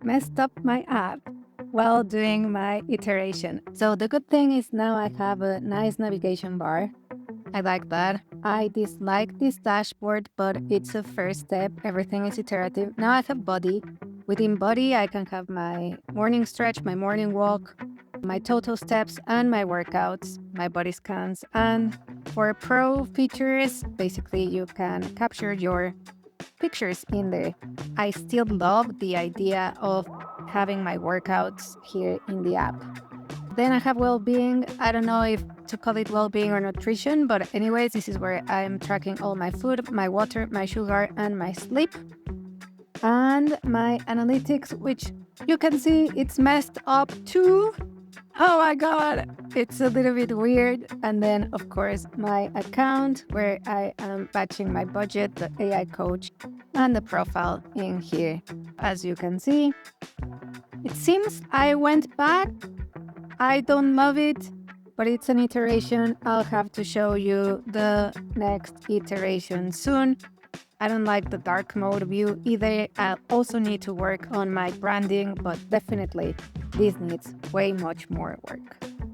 messed up my app while doing my iteration. So the good thing is now I have a nice navigation bar. I like that. I dislike this dashboard, but it's a first step. Everything is iterative. Now I have body. Within body, I can have my morning stretch, my morning walk, my total steps, and my workouts, my body scans. And for pro features, basically you can capture your pictures in there. I still love the idea of having my workouts here in the app. Then I have well-being. I don't know if to call it well-being or nutrition, but anyways, this is where I'm tracking all my food, my water, my sugar, and my sleep. And my analytics, which you can see it's messed up too. Oh my god, it's a little bit weird. And then, of course, my account where I am batching my budget, the AI coach, and the profile in here. As you can see, it seems I went back. I don't love it, but it's an iteration. I'll have to show you the next iteration soon. I don't like the dark mode view either. I also need to work on my branding, but definitely this needs way much more work.